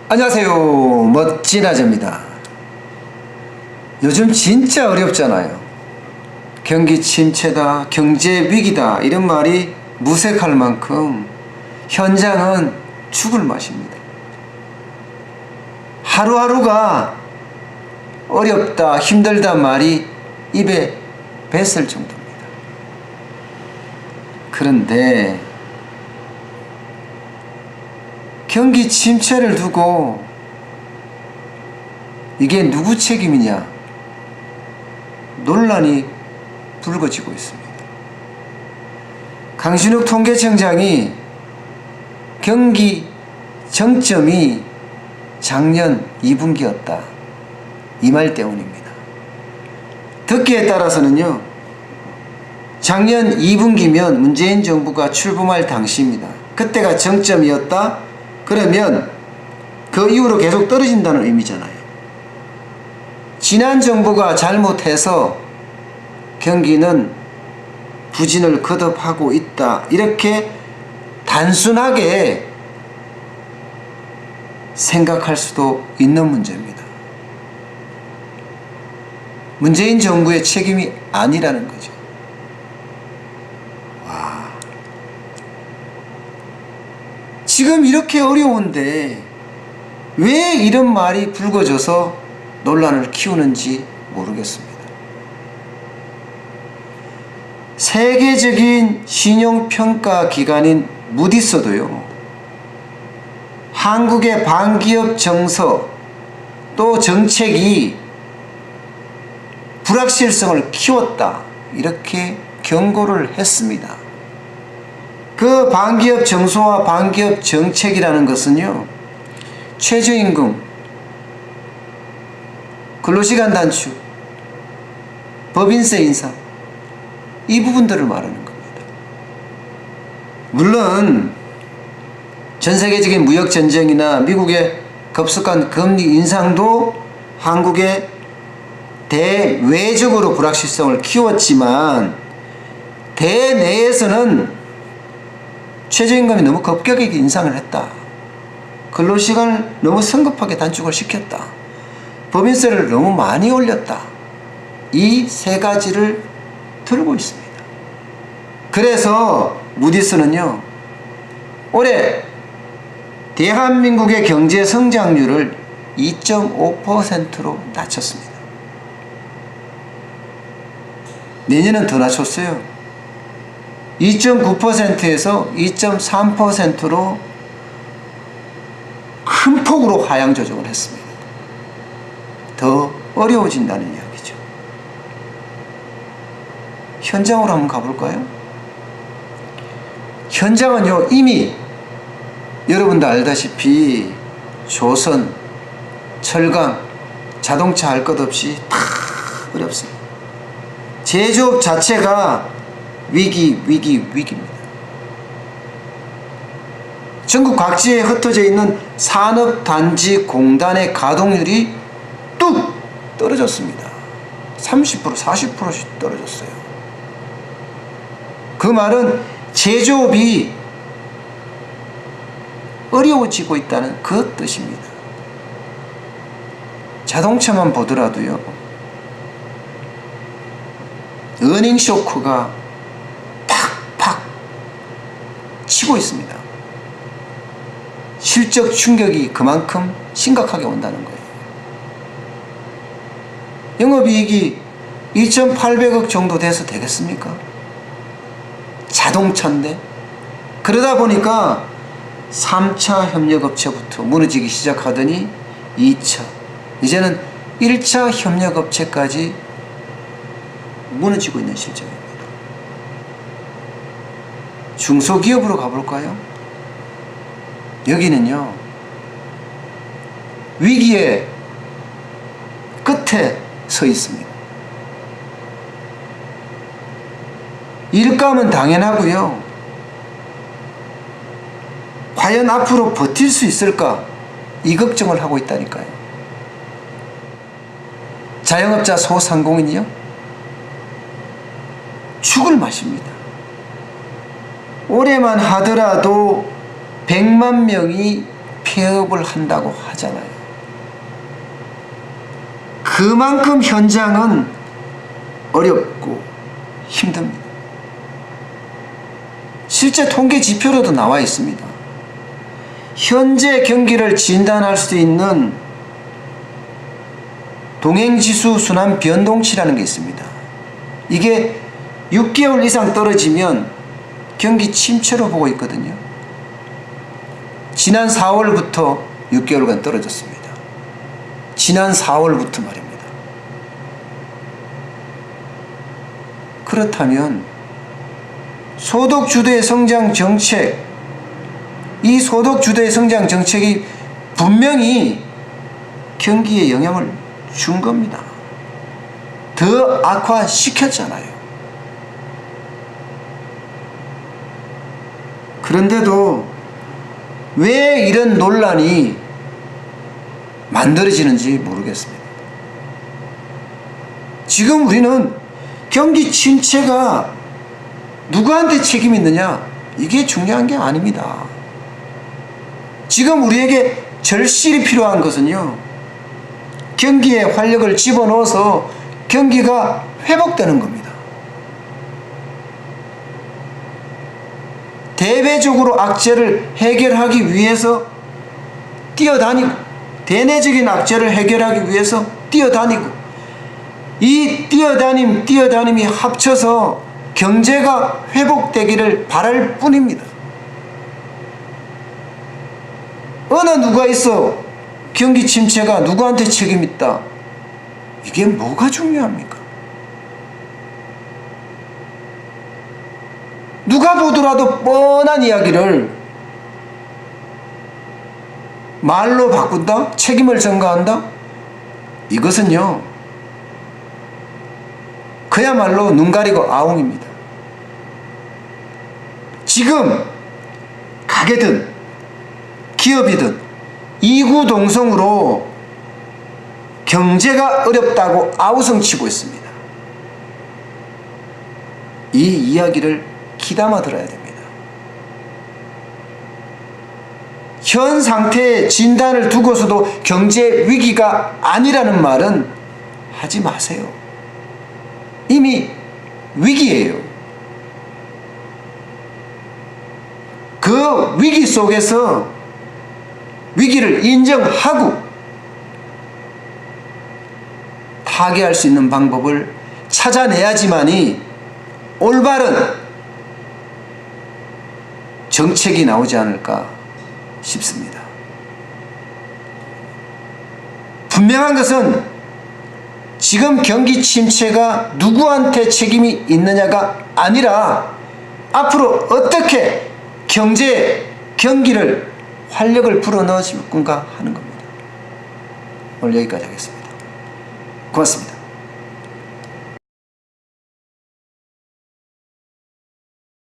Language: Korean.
안녕하세요, 멋진 아재입니다. 요즘 진짜 어렵잖아요. 경기 침체다, 경제 위기다 이런 말이 무색할 만큼 현장은 죽을 맛입니다. 하루하루가 어렵다, 힘들다 말이 입에 뱉을 정도입니다. 그런데 경기 침체를 두고 이게 누구 책임이냐 논란이 불거지고 있습니다. 강신욱 통계청장이 경기 정점이 작년 2분기였다 이 말 때문입니다. 듣기에 따라서는요, 작년 2분기면 문재인 정부가 출범할 당시입니다. 그때가 정점이었다? 그러면 그 이후로 계속 떨어진다는 의미잖아요. 지난 정부가 잘못해서 경기는 부진을 거듭하고 있다, 이렇게 단순하게 생각할 수도 있는 문제입니다. 문재인 정부의 책임이 아니라는 거죠. 지금 이렇게 어려운데 왜 이런 말이 불거져서 논란을 키우는지 모르겠습니다. 세계적인 신용평가 기관인 무디스도요, 한국의 반기업 정서 또 정책이 불확실성을 키웠다 이렇게 경고를 했습니다. 그 반기업 정서와 반기업 정책이라는 것은요, 최저임금, 근로시간 단축, 법인세 인상, 이 부분들을 말하는 겁니다. 물론 전세계적인 무역전쟁이나 미국의 급속한 금리 인상도 한국의 대외적으로 불확실성을 키웠지만 대내에서는 최저임금이 너무 급격하게 인상을 했다, 근로시간을 너무 성급하게 단축을 시켰다, 법인세를 너무 많이 올렸다, 이 세 가지를 들고 있습니다. 그래서 무디스는요, 올해 대한민국의 경제 성장률을 2.5%로 낮췄습니다. 내년은 더 낮췄어요. 2.9%에서 2.3%로 큰 폭으로 하향 조정을 했습니다. 더 어려워진다는 이야기죠. 현장으로 한번 가볼까요? 현장은요, 이미 여러분도 알다시피 조선, 철강, 자동차 할 것 없이 다 어렵습니다. 제조업 자체가 위기입니다. 전국 각지에 흩어져 있는 산업단지 공단의 가동률이 뚝 떨어졌습니다. 30%, 40%씩 떨어졌어요. 그 말은 제조업이 어려워지고 있다는 그 뜻입니다. 자동차만 보더라도요, 어닝 쇼크가 팍팍 치고 있습니다. 실적 충격이 그만큼 심각하게 온다는 거예요. 영업이익이 2,800억 정도 돼서 되겠습니까? 자동차인데. 그러다 보니까 3차 협력업체부터 무너지기 시작하더니 2차, 이제는 1차 협력업체까지 무너지고 있는 실정입니다. 중소기업으로 가볼까요? 여기는요, 위기의 끝에 서 있습니다. 일감은 당연하고요, 과연 앞으로 버틸 수 있을까, 이 걱정을 하고 있다니까요. 자영업자 소상공인이요, 죽을 맛입니다. 올해만 하더라도 100만 명이 폐업을 한다고 하잖아요. 그만큼 현장은 어렵고 힘듭니다. 실제 통계 지표로도 나와 있습니다. 현재 경기를 진단할 수 있는 동행지수 순환 변동치라는 게 있습니다. 이게 6개월 이상 떨어지면 경기 침체로 보고 있거든요. 지난 4월부터 6개월간 떨어졌습니다. 지난 4월부터 말입니다. 그렇다면 소득주도의 성장 정책, 이 소득주도의 성장 정책이 분명히 경기에 영향을 준 겁니다. 더 악화시켰잖아요. 그런데도 왜 이런 논란이 만들어지는지 모르겠습니다. 지금 우리는 경기 침체가 누구한테 책임이 있느냐, 이게 중요한 게 아닙니다. 지금 우리에게 절실히 필요한 것은요, 경기에 활력을 집어넣어서 경기가 회복되는 겁니다. 대외적으로 악재를 해결하기 위해서 뛰어다니고, 대내적인 악재를 해결하기 위해서 뛰어다니고, 이 뛰어다님이 합쳐서 경제가 회복되기를 바랄 뿐입니다. 어느 누가 있어 경기 침체가 누구한테 책임 있다, 이게 뭐가 중요합니까? 누가 보더라도 뻔한 이야기를 말로 바꾼다? 책임을 전가한다? 이것은요, 그야말로 눈 가리고 아웅입니다. 지금 가게든 기업이든 이구동성으로 경제가 어렵다고 아우성치고 있습니다. 이 이야기를 귀담아 들어야 됩니다. 현 상태의 진단을 두고서도 경제 위기가 아니라는 말은 하지 마세요. 이미 위기예요. 그 위기 속에서 위기를 인정하고 타개할 수 있는 방법을 찾아내야지만이 올바른 정책이 나오지 않을까 싶습니다. 분명한 것은 지금 경기 침체가 누구한테 책임이 있느냐가 아니라 앞으로 어떻게 경기를 활력을 불어넣으실 건가 하는 겁니다. 오늘 여기까지 하겠습니다. 고맙습니다.